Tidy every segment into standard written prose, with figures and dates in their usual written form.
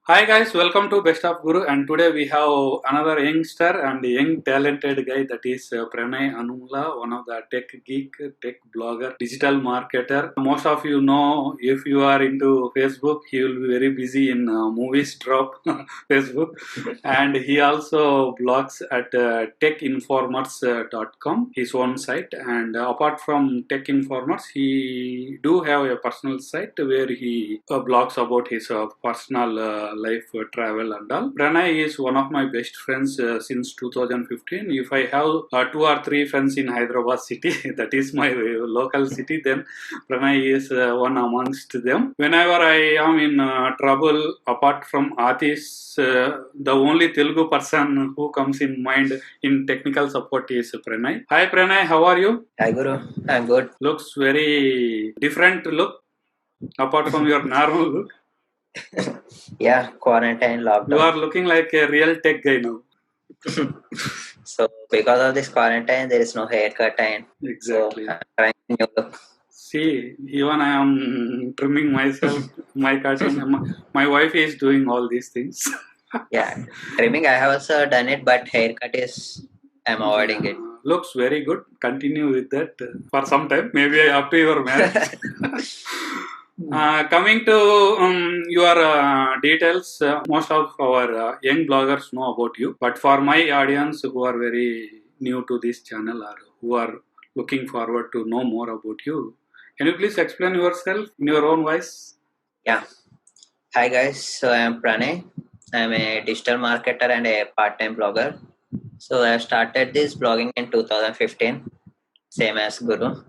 Hi guys, welcome to Best of Guru, and today we have another youngster and young talented guy, that is Pranay Anumla, one of the tech geek, tech blogger, digital marketer. Most of you know, if you are into Facebook, he will be very busy in movies drop Facebook, and he also blogs at techinformers.com, his own site. And apart from Tech Informers, he do have a personal site where he blogs about his personal life, travel and all. Pranay is one of my best friends since 2015. If I have two or three friends in Hyderabad city, that is my local city, then Pranay is one amongst them. Whenever I am in trouble, apart from Atis, the only Telugu person who comes in mind in technical support is Pranay. Hi Pranay, how are you? Hi Guru, I'm good. Looks very different look apart from your normal look. Yeah, quarantine, You lockdown. are looking like a real tech guy now. So because of this quarantine, there is no haircut and Exactly. so I'm trying new look. See, even I am trimming myself, my cutting. My wife is doing all these things. Yeah, trimming I have also done it, but haircut is I'm Yeah, avoiding it. looks very good. Continue with that for some time, maybe after your marriage. Coming to your details, most of our young bloggers know about you, but for my audience who are very new to this channel or who are looking forward to know more about you, can you please explain yourself in your own voice? Yeah. Hi guys, so I'm Pranay. I'm a digital marketer and a part-time blogger. So I started this blogging in 2015, same as Guru.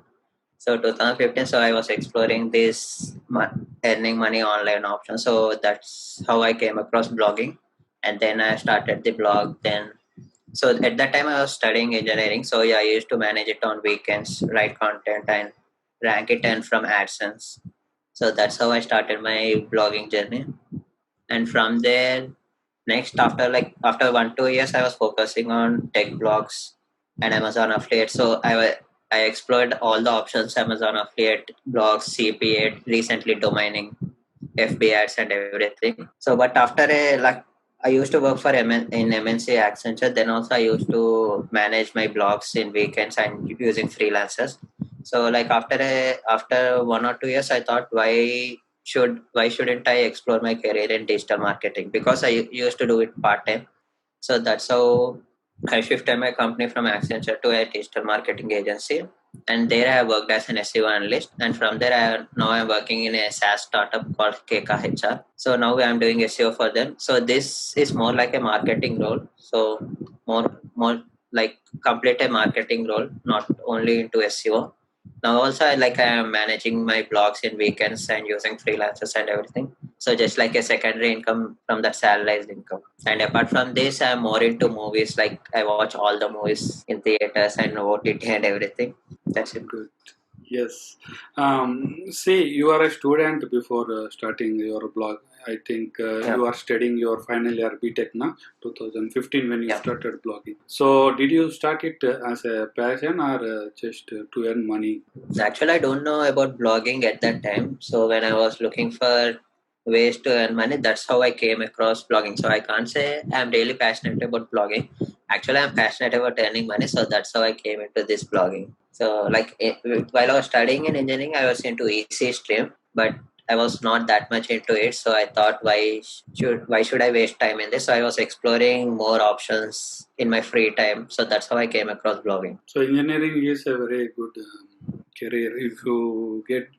So 2015, so I was exploring this earning money online option. So that's how I came across blogging, and then I started the blog. Then so at that time I was studying engineering. So yeah, I used to manage it on weekends, write content, and rank it and from AdSense. So that's how I started my blogging journey. And from there, next after 1 2 years, I was focusing on tech blogs and Amazon affiliate. So I explored all the options: Amazon affiliate, blogs, CPA, recently domaining, FB ads, and everything. So, but after I used to work for in MNC Accenture. Then also I used to manage my blogs in weekends and using freelancers. So, like after 1 or 2 years, I thought why shouldn't I explore my career in digital marketing, because I used to do it part time. So that's how I shifted my company from Accenture to a digital marketing agency, and there I worked as an SEO analyst. And from there, now I'm working in a SaaS startup called KKHR. So now I'm doing SEO for them. So this is more like a marketing role. So more like complete a marketing role, not only into SEO. Now also I am managing my blogs in weekends and using freelancers and everything. So just like a secondary income from that salarized income. And apart from this, I'm more into movies. Like I watch all the movies in theaters and OTT and everything. That's it. Good. Yes. See, you are a student before starting your blog. I think Yeah. you are studying your final year BTech now, 2015 when you Yeah. started blogging. So, did you start it as a passion or just to earn money? Actually, I don't know about blogging at that time. So when I was looking for ways to earn money, that's how I came across blogging. So I can't say I'm really passionate about blogging. Actually, I'm passionate about earning money. So that's how I came into this blogging. So while I was studying in engineering, I was into EC stream, but I was not that much into it. So I thought, why should I waste time in this? So I was exploring more options in my free time. So that's how I came across blogging. So, engineering is a very good career. If you get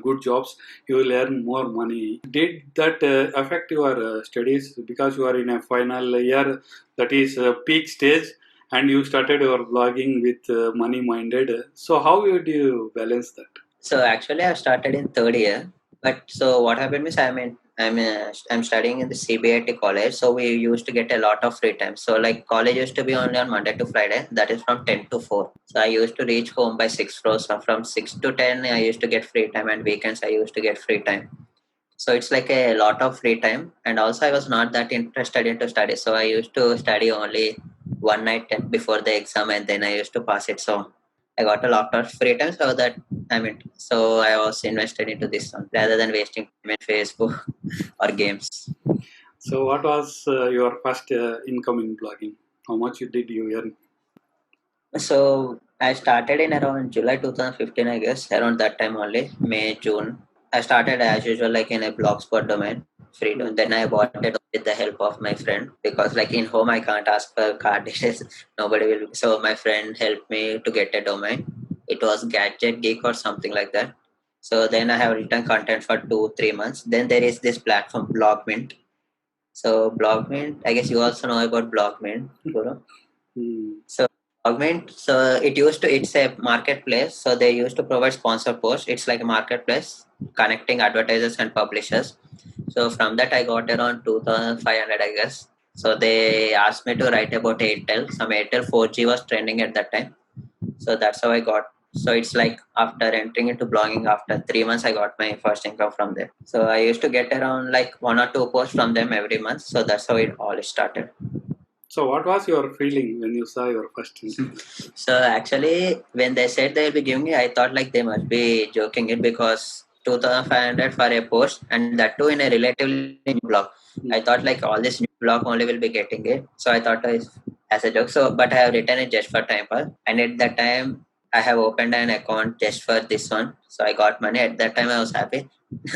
good jobs, you will earn more money. Did that affect your studies because you are in a final year, that is peak stage, and you started your blogging with money minded? So, how would you balance that? So actually, I started in third year. But so what happened is I'm studying in the CBIT college. So we used to get a lot of free time. So like college used to be only on Monday to Friday. That is from 10 to 4. So I used to reach home by 6 4. So from 6 to 10, I used to get free time, and weekends I used to get free time. So it's like a lot of free time. And also I was not that interested into study. So I used to study only one night before the exam, and then I used to pass it. So I got a lot of free time, so that so I was invested into this one rather than wasting time in Facebook or games. So what was your first income in blogging? How much did you earn? So I started in around July 2015, I guess, around that time only, May, June. I started as usual, like in a blogspot domain, free domain. Then I bought it with the help of my friend because, like in home, I can't ask for card details. Nobody will. So my friend helped me to get a domain. It was Gadget Geek or something like that. So then I have written content for 2-3 months. Then there is this platform, Blogmint. So Blogmint, I guess you also know about Blogmint, Guru. So Augment, so it's a marketplace. So they used to provide sponsor posts. It's like a marketplace connecting advertisers and publishers. So from that I got around 2,500, I guess. So they asked me to write about Airtel. Some Airtel 4G was trending at that time. So that's how I got. So it's like after entering into blogging, after 3 months, I got my first income from there. So I used to get around like 1 or 2 posts from them every month. So that's how it all started. So what was your feeling when you saw your first income? So actually, when they said they'll be giving me, I thought like they must be joking it because 2,500 for a post and that too in a relatively new blog. I thought like all this new blog only will be getting it. So I thought as a joke. So, but I have written it just for time pass. And at that time, I have opened an account just for this one. So I got money. At that time, I was happy.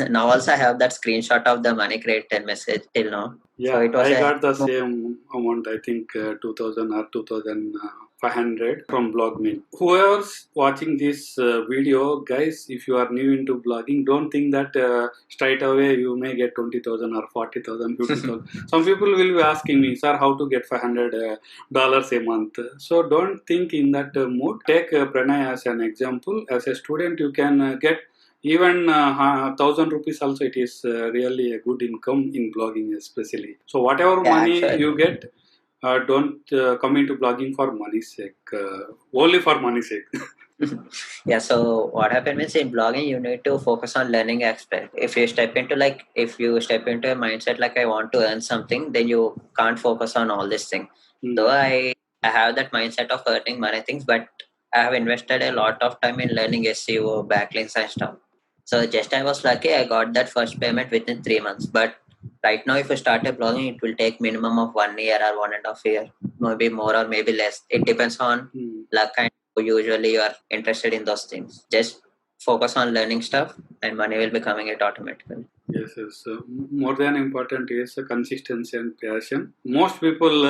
Now also I have that screenshot of the money created message till now. Yeah, So it was I got the same amount, I think 2000 or 2500 from BlogMint. Whoever's watching this video, guys, if you are new into blogging, don't think that straight away you may get 20,000 or 40,000, 50,000. Some people will be asking me, sir, how to get $500 a month? So don't think in that mood. Take Pranay as an example. As a student, you can get even 1,000 rupees also. It is really a good income in blogging, especially. So whatever money actually. you get, don't come into blogging for money's sake. Only for money's sake. Yeah, so what happened means in blogging you need to focus on learning aspect. If you step into a mindset like I want to earn something, then you can't focus on all this thing. Though I have that mindset of earning money things, but I have invested a lot of time in learning SEO, backlinks and stuff. So just I was lucky I got that first payment within 3 months. But right now if you start a blogging it will take minimum of 1 year or 1.5 year, maybe more or maybe less. It depends on luck and usually you are interested in those things. Just focus on learning stuff and money will be coming it automatically. Yes, yes. More than important is consistency and passion. Most people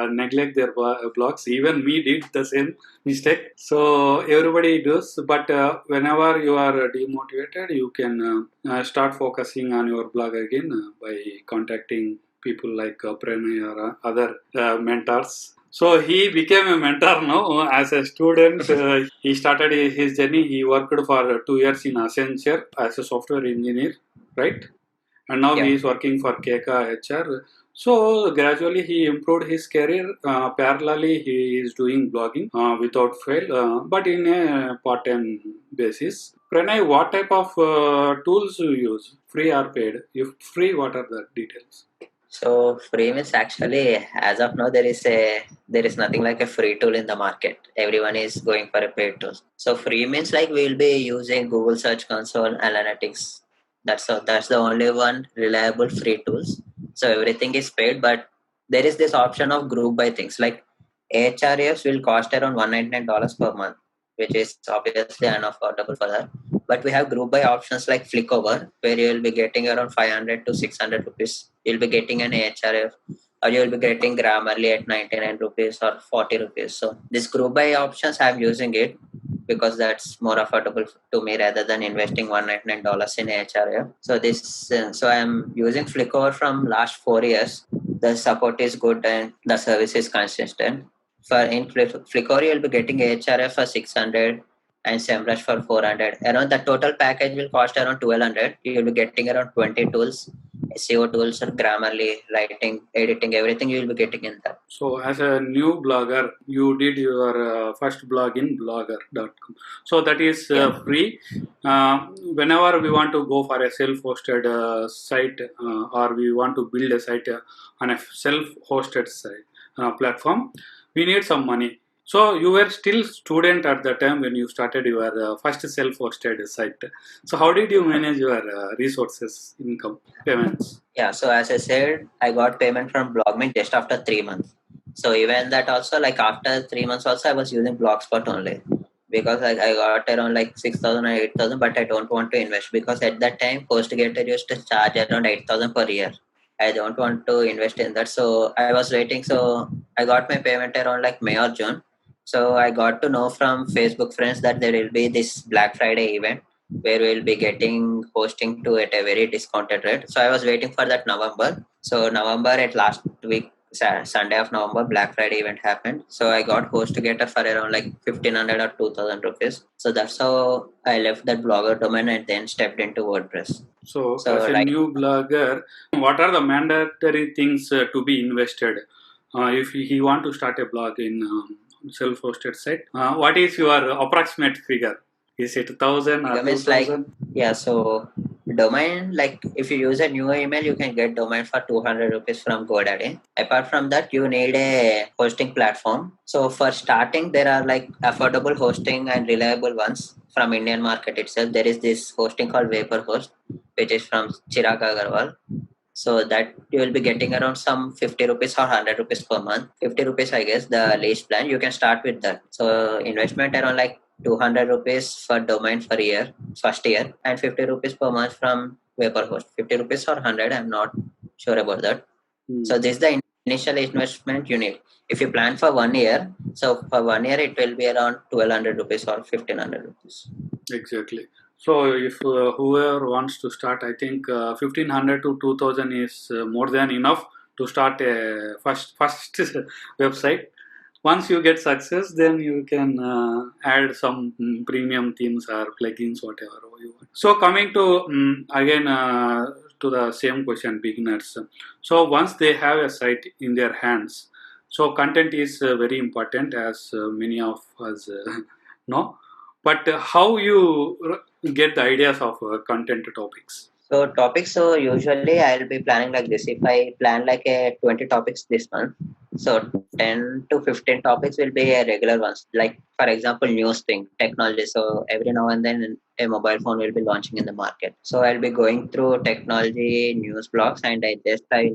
neglect their blogs. Even me did the same mistake. So everybody does. But whenever you are demotivated, you can start focusing on your blog again by contacting people like Pranay or other mentors. So he became a mentor now. As a student, he started his journey. He worked for 2 years in Accenture as a software engineer, right? And now he Yeah. is working for KK HR. So gradually he improved his career. Parallelly, he is doing blogging without fail, but in a part-time basis. Pranay, what type of tools you use? Free or paid? If free, what are the details? So free means actually as of now there is nothing like a free tool in the market. Everyone is going for a paid tool. So free means like we will be using Google Search Console Analytics. That's the only one reliable free tools. So everything is paid, but there is this option of group by things like HRFs will cost around $199 per month, which is obviously unaffordable for that. But we have group by options like Flickover, where you will be getting around 500 to 600 rupees. You'll be getting an HRF, or you will be getting Grammarly at 99 rupees or 40 rupees. So this group by options, I'm using it because that's more affordable to me rather than investing $199 in HRF. So I'm using Flickover from last 4 years. The support is good and the service is consistent. For in Flickr, you'll be getting HRF for 600 and SEMrush for 400. Around the total package will cost around 1200. You'll be getting around 20 tools, SEO tools, or Grammarly, writing, editing, everything you will be getting in that. So, as a new blogger, you did your first blog in blogger.com. So, that is free. Whenever we want to go for a self-hosted site or we want to build a site on a self-hosted site platform, we need some money. So you were still student at the time when you started your first self-hosted site. So how did you manage your resources, income, payments? Yeah, so as I said, I got payment from Blogment just after 3 months. So even that also, like after 3 months also, I was using Blogspot only because I got around like 6,000 or 8,000, but I don't want to invest because at that time, HostGator used to charge around 8,000 per year. I don't want to invest in that. So I was waiting. So I got my payment around like May or June. So I got to know from Facebook friends that there will be this Black Friday event where we'll be getting hosting to at a very discounted rate. So I was waiting for that November. So November at last week, Sunday of November, Black Friday event happened. So I got HostGator for around like 1,500 or 2,000 rupees. So that's how I left that blogger domain and then stepped into WordPress. So So as a right. new blogger, what are the mandatory things to be invested if he want to start a blog in self-hosted site? What is your approximate figure? Is it 1,000 or Income is like, 2,000? yeah, so domain, like if you use a new email, you can get domain for 200 rupees from GoDaddy. Apart from that, you need a hosting platform. So for starting, there are like affordable hosting and reliable ones from Indian market itself. There is this hosting called Vaporhost, which is from Chirag Agarwal. So that you will be getting around some 50 rupees or 100 rupees per month. 50 rupees, I guess, the least plan. You can start with that. So investment around like 200 rupees for domain for year, first year, and 50 rupees per month from Vaporhost. 50 rupees or 100, I'm not sure about that. So this is the initial investment you need. If you plan for 1 year, so for 1 year it will be around 1,200 rupees or 1,500 rupees. Exactly. So if whoever wants to start, I think 1,500 to 2,000 is more than enough to start a first website. Once you get success, then you can add some premium themes or plugins, whatever you want. So coming to again to the same question, beginners. So once they have a site in their hands, so content is very important, as many of us know. But how you get the ideas of content topics? So topics, so usually I'll be planning like this. If I plan like a 20 topics this month, so 10 to 15 topics will be a regular ones. Like for example, news thing, technology. So every now and then a mobile phone will be launching in the market. So I'll be going through technology news blogs and I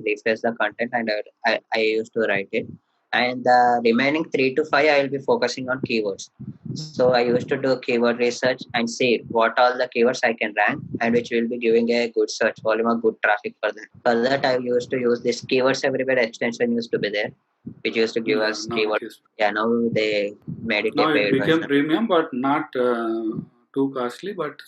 refresh the content and I used to write it. And the remaining 3 to 5 I will be focusing on keywords. So I used to do keyword research and see what all the keywords I can rank and which will be giving a good search volume or good traffic for that. For that, I used to use this keywords everywhere extension used to be there, which used to give Yeah, us now it keyword. is. Yeah, now they made it a Now it paid became version. premium, but not too costly. But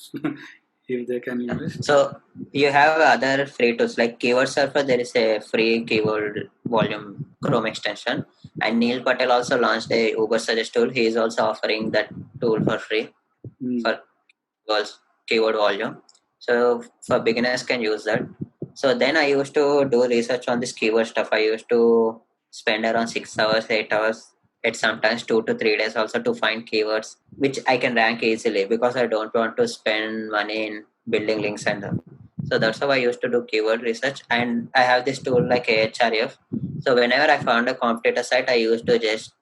if they can invest, So you have other free tools like Keyword Surfer. There is a free keyword volume Chrome extension, and Neil Patel also launched a Uber Suggest tool. He is also offering that tool for free for keyword volume. So for beginners can use that. So then I used to do research on this keyword stuff. I used to spend around 6 hours, 8 hours, at sometimes 2 to 3 days also to find keywords which I can rank easily because I don't want to spend money in building links and all. So that's how I used to do keyword research. And I have this tool like Ahref. So whenever I found a competitor site, I used to just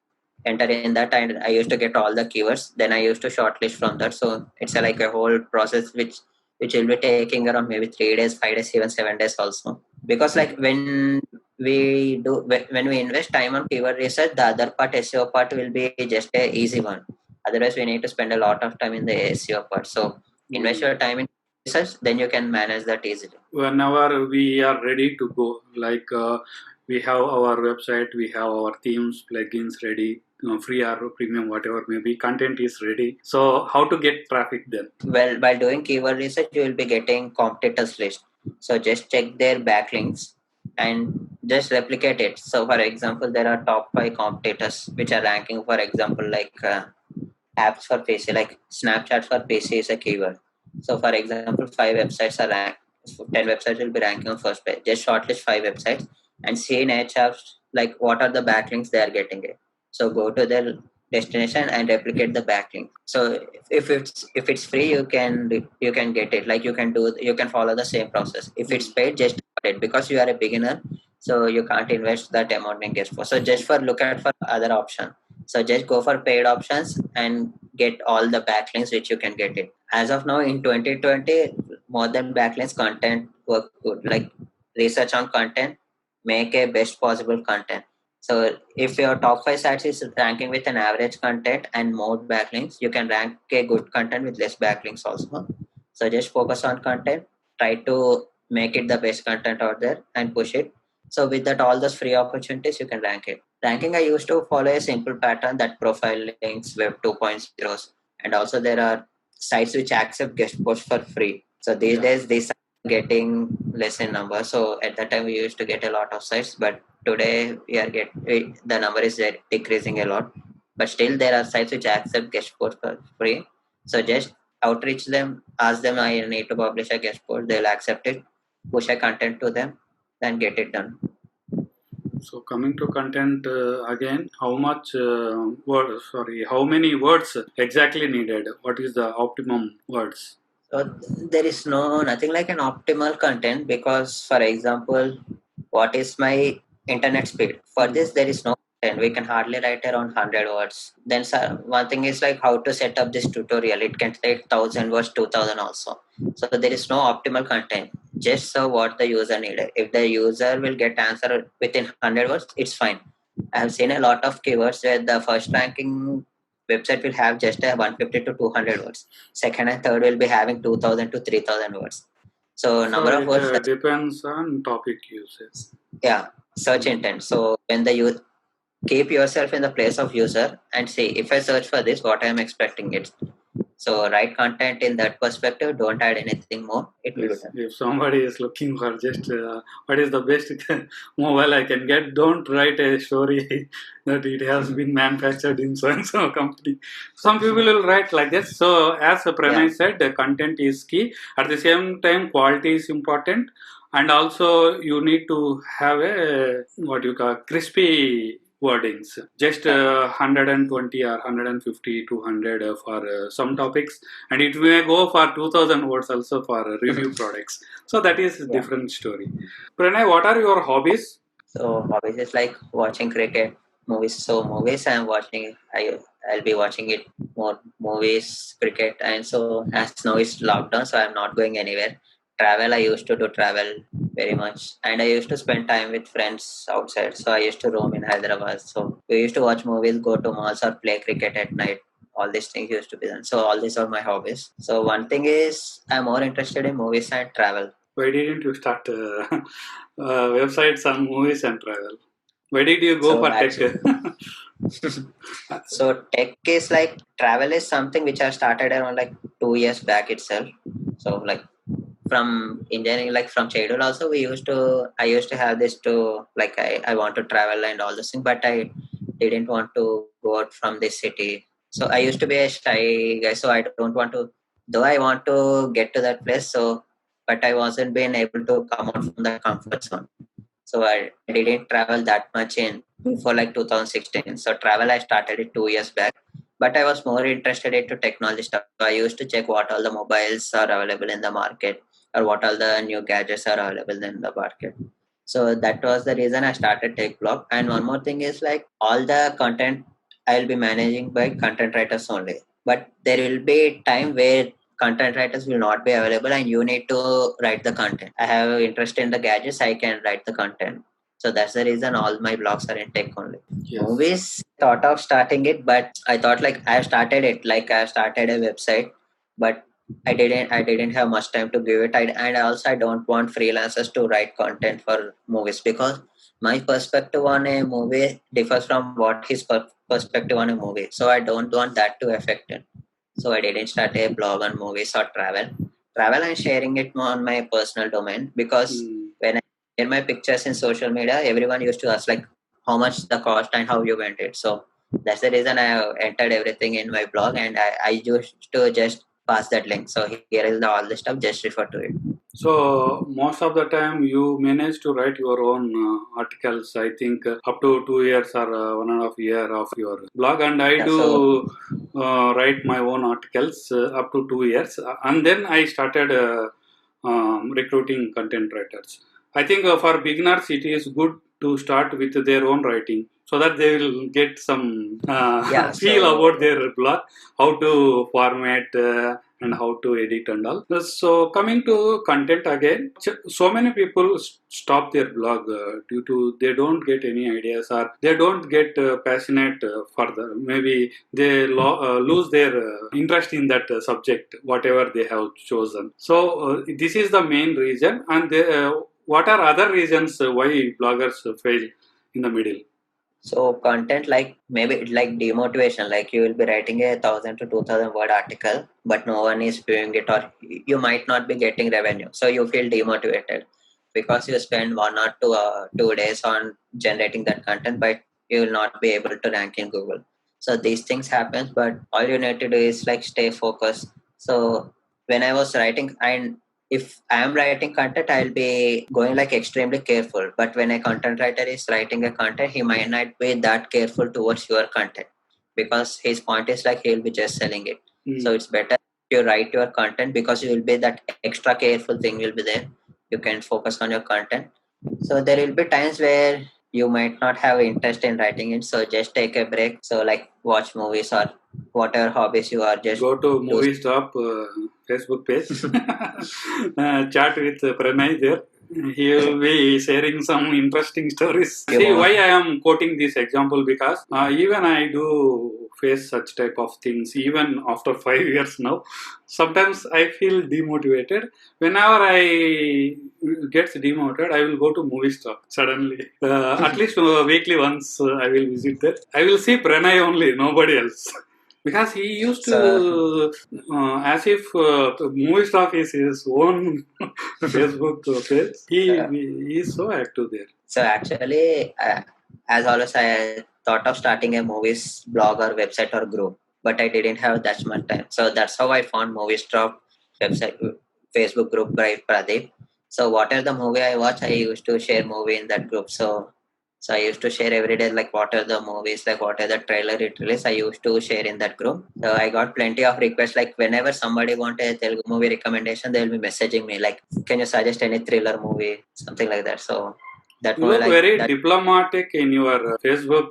enter in that and I used to get all the keywords. Then I used to shortlist from that. So it's like a whole process which will be taking around maybe 3 days, 5 days, even 7 days also. Because like when we invest time on keyword research, the other part SEO part will be just a easy one. Otherwise, we need to spend a lot of time in the SEO part. So invest your time in research, then you can manage that easily. whenever we are ready to go, like we have our website, we have our themes, plugins ready, free or premium, whatever maybe, content is ready. So how to get traffic then? Well, by doing keyword research, you will be getting competitors list. So just check their backlinks and just replicate it. So for example, there are top 5 competitors which are ranking, for example, like apps for PC, like Snapchat for PC is a keyword. So for example, 5 websites are ranked, 10 websites will be ranking on first page. Just shortlist 5 websites and see in each apps like what are the backlinks they are getting it. So go to their destination and replicate the backlink. So if it's free, you can get it. Like you can follow the same process. If it's paid, just it because you are a beginner, so you can't invest that amount in guest for. So just for look at for other option. So just go for paid options and get all the backlinks which you can get it. As of now in 2020, more than backlinks, content work good. Like research on content, make a best possible content. So if your top 5 sites is ranking with an average content and more backlinks, you can rank a good content with less backlinks also. So just focus on content, try to make it the best content out there and push it. So with that, all those free opportunities, you can rank it. Ranking, I used to follow a simple pattern that profile links, web 2.0s, and also there are sites which accept guest posts for free. So these days, these are getting less in number. So at that time, we used to get a lot of sites, but today the number is decreasing a lot. But still, there are sites which accept guest posts for free. So just outreach them, ask them, I need to publish a guest post, they'll accept it, push a content to them, then get it done. So coming to content again, how many words exactly needed? What is the optimum words? So there is nothing like an optimal content because, for example, what is my internet speed? For this, there is no content. We can hardly write around 100 words. Then one thing is like how to set up this tutorial. It can take 1000 words, 2000 also. So there is no optimal content. Just so what the user needed. If the user will get answer within 100 words, it's fine. I have seen a lot of keywords where the first ranking website will have just a 150 to 200 words. Second and third will be having 2000 to 3000 words. So number of words depends on topic usage. Yeah, search intent. So when you keep yourself in the place of user and see if I search for this, what I am expecting it. So write content in that perspective. Don't add anything more. It will be done. If somebody is looking for just what is the best mobile I can get, don't write a story that it has been manufactured in so and so company. Some people will write like this. So as Pranay said, the content is key. At the same time, quality is important, and also you need to have a what you call crispy wordings. Just 120 or 150, 200 for some topics, and it may go for 2000 words also for review products. So that is a different story. Pranay, what are your hobbies? So hobbies is like watching cricket, movies. So movies I'm watching. I'll be watching it more movies, cricket, and so as now it's lockdown, so I'm not going anywhere. Travel, I used to do travel very much, and I used to spend time with friends outside. So I used to roam in Hyderabad. So we used to watch movies, go to malls, or play cricket at night. All these things used to be done. So all these are my hobbies. So one thing is I'm more interested in movies and travel. Why didn't you start websites on movies and travel? Why did you go for tech? So tech is like travel is something which I started around like 2 years back itself. So like from engineering, like from childhood also I used to have this to like I want to travel and all this thing, but I didn't want to go out from this city. So I used to be a shy guy, so I don't want to, though I want to get to that place, so but I wasn't being able to come out from the comfort zone. So I didn't travel that much in before like 2016. So travel I started it 2 years back, but I was more interested into technology stuff. So I used to check what all the mobiles are available in the market or what all the new gadgets are available in the market. So that was the reason I started Tech Blog. And one more thing is like all the content I'll be managing by content writers only. But there will be time where content writers will not be available and you need to write the content. I have interest in the gadgets, I can write the content. So that's the reason all my blogs are in tech only. Yes. Movies, thought of starting it, but I thought like I started it, like I started a website, but I didn't have much time to give it. And also I don't want freelancers to write content for movies because my perspective on a movie differs from what his perspective on a movie. So I don't want that to affect it. So I didn't start a blog on movies or travel. Travel, I'm sharing it more on my personal domain because when I share my pictures in social media, everyone used to ask like how much the cost and how you went it. So that's the reason I entered everything in my blog and I used to just pass that link. So here is all the stuff, just refer to it. So most of the time you manage to write your own articles, I think up to 2 years or 1.5 year of your blog, and I do write my own articles up to 2 years, and then I started recruiting content writers. I think for beginners it is good to start with their own writing. so that they will get some Yeah, feel so about their blog, how to format and how to edit and all. So coming to content again, so many people stop their blog due to they don't get any ideas or they don't get passionate further. Maybe they lose their interest in that subject, whatever they have chosen. So this is the main reason. And what are other reasons why bloggers fail in the middle? So content like maybe it's like demotivation, like you will be writing a 1,000 to 2,000 word article, but no one is viewing it, or you might not be getting revenue. So you feel demotivated because you spend 1 or 2 days on generating that content, but you will not be able to rank in Google. So these things happen, but all you need to do is like stay focused. So when I was writing, and if I am writing content, I'll be going like extremely careful. But when a content writer is writing a content, he might not be that careful towards your content because his point is like he'll be just selling it. So it's better if you write your content because you will be that extra careful thing will be there. You can focus on your content. So there will be times where you might not have interest in writing it. So just take a break. So like watch movies or whatever hobbies you are just Go to do. Movie Stop Facebook page, chat with Pranay there. He will be sharing some interesting stories. You See want- why I am quoting this example, because even I do face such type of things even after 5 years now. Sometimes I feel demotivated. Whenever I gets demotivated, I will go to Movie Stop suddenly. At least weekly once I will visit there. I will see Pranay only, nobody else. Because he used So to, as if movie stuff is his own Facebook page. He is so active there. So actually, as always, I thought of starting a movies blog or website or group, but I didn't have that much time. So that's how I found Movies Drop website, Facebook group by Pradeep. So whatever the movie I watch, I used to share movie in that group. So I used to share every day like what are the movies, like what are the trailer it released. I used to share in that group. So I got plenty of requests. Like whenever somebody want a Telugu movie recommendation, they'll be messaging me like, "Can you suggest any thriller movie?" Something like that. So that You movie look like very that. diplomatic in your Facebook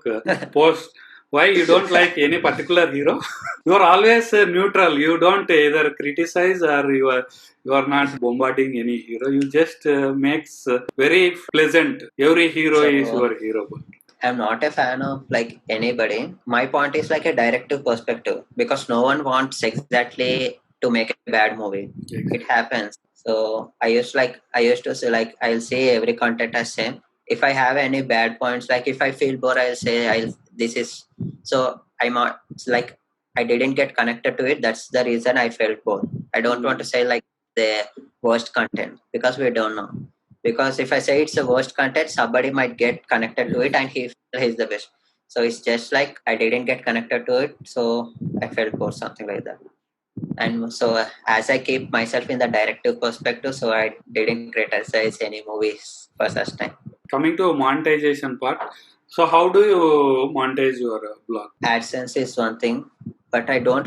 post. Why you don't like any particular hero? You are always neutral. You don't either criticize or you are not bombarding any hero. You just makes very pleasant. Every hero is So your hero. I'm not a fan of like anybody. My point is like a directive perspective because no one wants exactly to make a bad movie. It happens. So I used to say like I'll say every content as same. If I have any bad points, like if I feel bored, I'll say I'll this is so I'm not it's like I didn't get connected to it. That's the reason I felt bored. I don't want to say like the worst content because we don't know. Because if I say it's the worst content, somebody might get connected to it and he feel he's the best. So it's just like I didn't get connected to it, so I felt bored, something like that. And so as I keep myself in the directive perspective, so I didn't criticize any movies for such time. Coming to monetization part, so how do you monetize your blog? AdSense is one thing, but I don't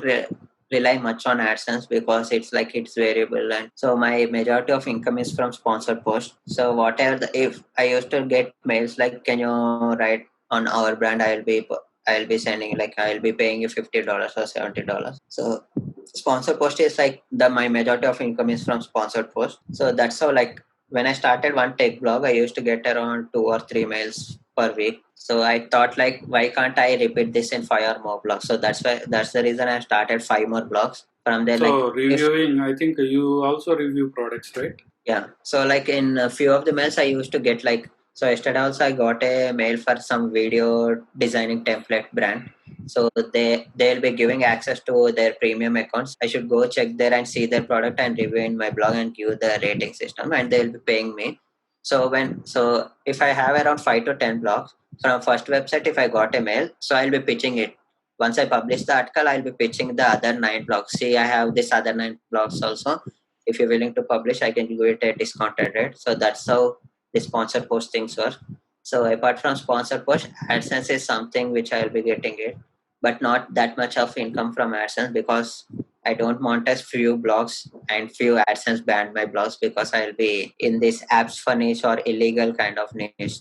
rely much on AdSense because it's like it's variable, and so my majority of income is from sponsored posts. So whatever if I used to get mails like, can you write on our brand? I'll be sending like I'll be paying you $50 or $70. So sponsored post is like the my majority of income is from sponsored post. So that's how like when I started one tech blog, I used to get around 2 or 3 mails per week. So I thought like, why can't I repeat this in 5 or more blogs? So that's the reason I started 5 more blogs. From there, like So reviewing, I think you also review products, right? yeah. So like in a few of the mails I used to get like so yesterday also I got a mail for some video designing template brand. So they'll be giving access to their premium accounts. I should go check there and see their product and review in my blog and give the rating system and they'll be paying me. So if I have around 5 to 10 blogs from first website, if I got a mail, so I'll be pitching it. Once I publish the article, I'll be pitching the other 9 blogs. See, I have this other 9 blogs also. If you're willing to publish, I can give it a discounted rate. So that's how the sponsor postings work. So apart from sponsor post, AdSense is something which I'll be getting it, but not that much of income from AdSense because I don't monetize few blogs and few AdSense banned my blogs because I'll be in this apps for niche or illegal kind of niche.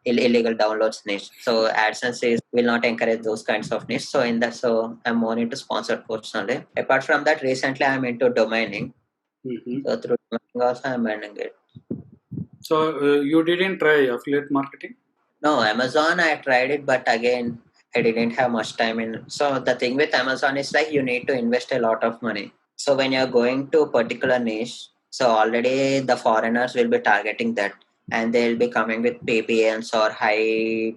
illegal downloads niche. So AdSense will not encourage those kinds of niche. So I'm more into sponsored posts only. Apart from that, recently I'm into domaining. So through domaining also I'm earning it. So you didn't try affiliate marketing? No, Amazon I tried it, but again I didn't have much time in. So the thing with Amazon is like you need to invest a lot of money. So when you're going to a particular niche, so already the foreigners will be targeting that, and they'll be coming with PPNs or high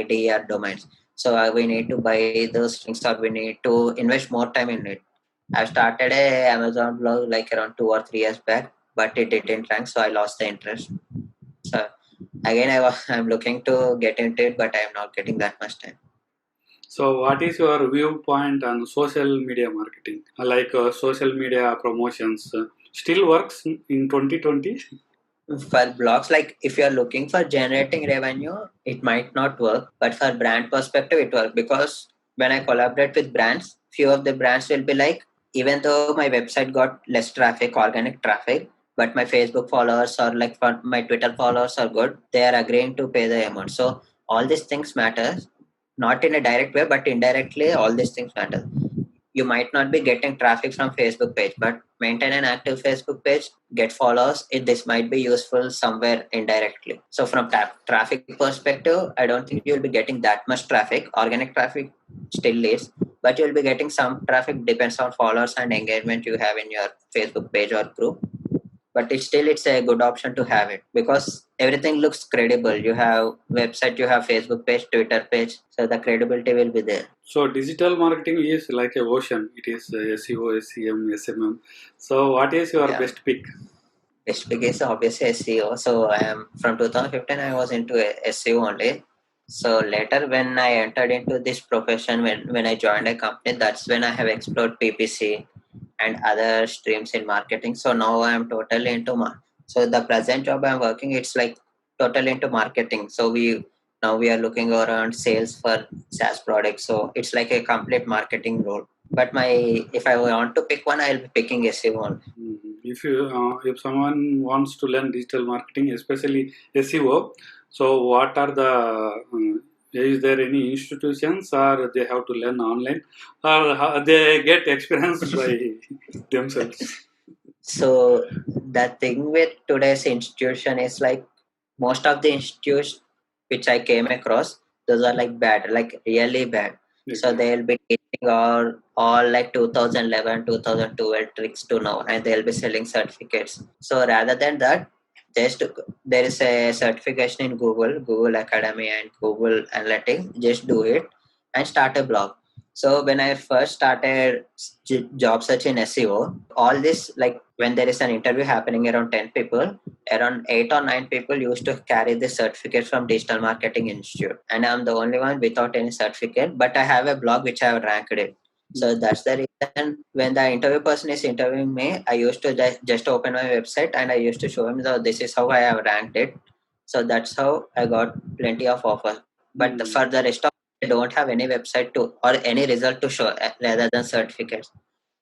DER domains. So we need to buy those things, or we need to invest more time in it. I started a Amazon blog like around 2 or 3 years back, but it didn't rank, so I lost the interest. So again, I'm looking to get into it, but I'm not getting that much time. So what is your viewpoint on social media marketing? Like social media promotions still works in 2020? For blogs, like if you're looking for generating revenue, it might not work, but for brand perspective, it works because when I collaborate with brands, few of the brands will be like, even though my website got less traffic, organic traffic, but my Facebook followers or like for my Twitter followers are good, they are agreeing to pay the amount. So all these things matter, not in a direct way, but indirectly, all these things matter. You might not be getting traffic from Facebook page, but maintain an active Facebook page, get followers. This might be useful somewhere indirectly. So from traffic perspective, I don't think you'll be getting that much traffic. Organic traffic still is, but you'll be getting some traffic, depends on followers and engagement you have in your Facebook page or group. But it's a good option to have it because everything looks credible. You have website, you have Facebook page, Twitter page, so the credibility will be there. So digital marketing is like a ocean. It is SEO, SEM, SMM. So what is your best pick? Best pick is obviously SEO. So I am from 2015. I was into SEO only. So later, when I entered into this profession, when I joined a company, that's when I have explored PPC and other streams in marketing. So now I am totally into so the present job I'm working, it's like totally into marketing. So we are looking around sales for SaaS products. So it's like a complete marketing role. But if I want to pick one, I'll be picking SEO one. If someone wants to learn digital marketing, especially SEO, so what are is there any institutions or they have to learn online or they get experience by themselves? So the thing with today's institution is like most of the institutes which I came across, those are like bad, like really bad. Okay. So they'll be teaching all like 2011, 2012 tricks to know, and they'll be selling certificates. So rather than that, just there is a certification in Google Academy and Google Analytics. Just do it and start a blog. So when I first started job search in SEO, all this, like when there is an interview happening around 10 people, around 8 or 9 people used to carry the certificate from Digital Marketing Institute. And I'm the only one without any certificate, but I have a blog which I have ranked it. So that's the reason when the interview person is interviewing me, I used to just open my website and I used to show him this is how I have ranked it. So that's how I got plenty of offers. But for the rest of I don't have any website to or any result to show rather than certificates.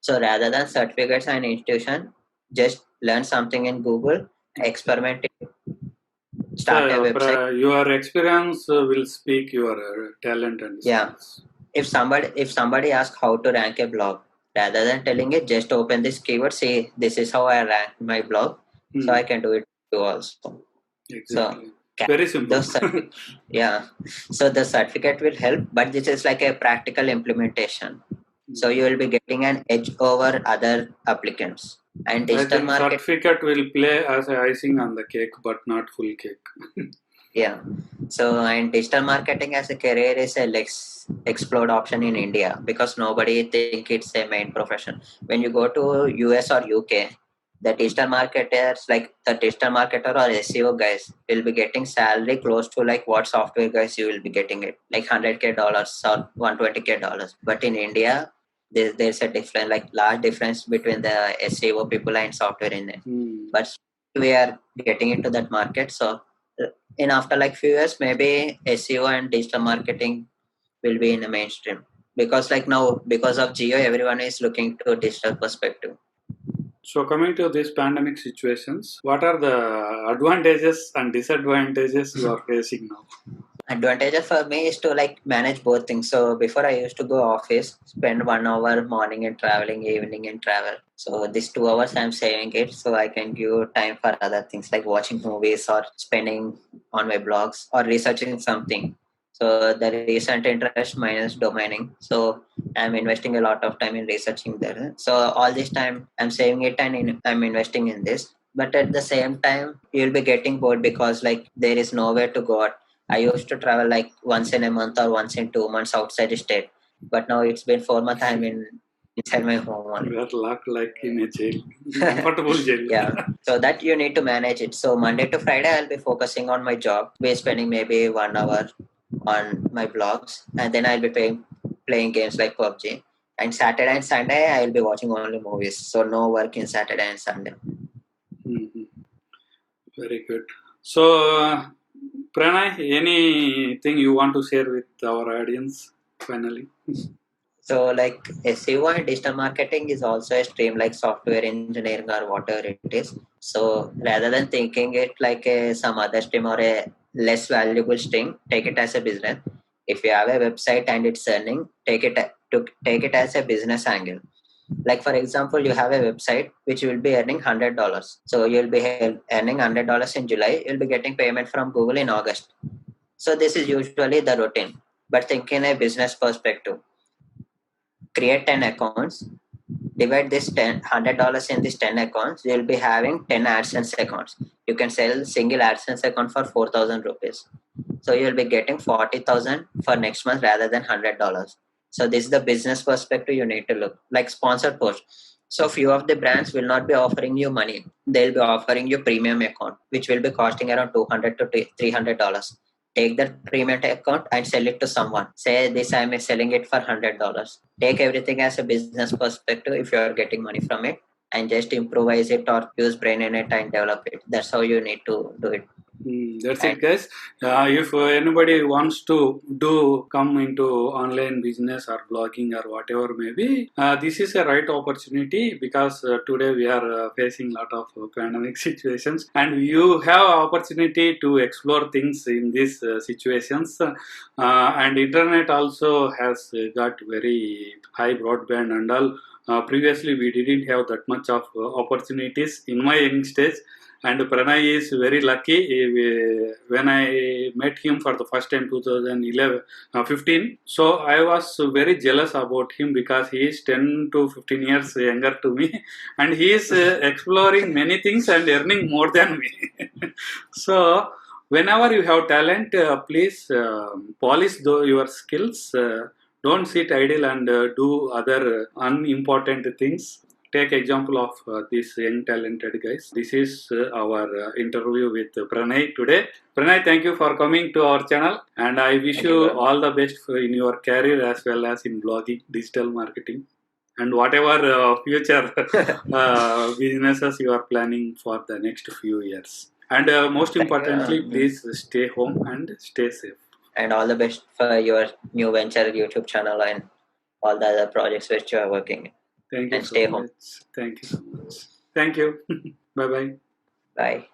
So rather than certificates and institution, just learn something in Google, experiment, start a website. Your experience will speak your talent and skills. If somebody asks how to rank a blog, rather than telling it, just open this keyword, say this is how I rank my blog, so I can do it too also. Exactly. So very simple. So the certificate will help, but this is like a practical implementation. So you will be getting an edge over other applicants. And digital marketing certificate will play as a icing on the cake, but not full cake. Yeah. So and digital marketing as a career is a less explored option in India because nobody think it's a main profession. When you go to US or UK, the digital marketers, like the digital marketer or SEO guys, will be getting salary close to like what software guys you will be getting it, like $100K or $120K. But in India, there's a different, like large difference between the SEO people and software in it. But we are getting into that market. So in after like few years, maybe SEO and digital marketing will be in the mainstream because like now because of Geo, everyone is looking to digital perspective. So coming to these pandemic situations, what are the advantages and disadvantages you are facing now? Advantages for me is to like manage both things. So before I used to go office, spend 1 hour morning in traveling, evening in travel. So this 2 hours I'm saving it so I can give time for other things like watching movies or spending on my blogs or researching something. So the recent interest minus domaining. So I'm investing a lot of time in researching there. So all this time I'm saving it and I'm investing in this. But at the same time, you'll be getting bored because like there is nowhere to go out. I used to travel like once in a month or once in 2 months outside the state. But now it's been 4 months I'm inside my home You only. are locked like in a jail, comfortable jail. Yeah. So that you need to manage it. So Monday to Friday I'll be focusing on my job, be spending maybe 1 hour on my blogs, and then I'll be playing games like PUBG. And Saturday and Sunday I'll be watching only movies. So no work in Saturday and Sunday. Mhm. Very good. So, Pranay, anything you want to share with our audience finally? So like SEO and digital marketing is also a stream like software engineering or whatever it is. So rather than thinking it like some other stream or a less valuable stream, take it as a business. If you have a website and it's earning, take it as a business angle. Like for example, you have a website which will be earning $100. So you'll be earning $100 in July. You'll be getting payment from Google in August. So this is usually the routine. But think in a business perspective, create 10 accounts, divide this $100 in these 10 accounts, you'll be having 10 AdSense accounts. You can sell single AdSense account for 4,000 rupees. So you'll be getting 40,000 for next month rather than $100. So this is the business perspective you need to look like sponsored post. So few of the brands will not be offering you money. They'll be offering you premium account, which will be costing around $200 to $300. Take that premium account and sell it to someone. Say this I'm selling it for $100. Take everything as a business perspective if you are getting money from it and just improvise it or use brain in it and develop it. That's how you need to do it. That's And it, guys. If anybody wants to come into online business or blogging or whatever maybe, this is a right opportunity because today we are facing a lot of pandemic situations, and you have opportunity to explore things in these situations. And internet also has got very high broadband and all. Previously, we didn't have that much of opportunities in my young stage. And Pranay is very lucky. When I met him for the first time 2011 15, so I was very jealous about him because he is 10 to 15 years younger to me, and he is exploring many things and earning more than me. So whenever you have talent, please polish your skills. Don't sit idle and do other unimportant things. Take example of these young talented guys. This is our interview with Pranay today. Pranay, thank you for coming to our channel, and I wish thank you, you bro. all the best in your career as well as in blogging, digital marketing, and whatever future businesses you are planning for the next few years. And most Thank you. importantly, please stay home and stay safe. And all the best for your new venture YouTube channel and all the other projects which you are working in. Thank you And so stay home. much. Thank you so much. Thank you. Bye bye. Bye.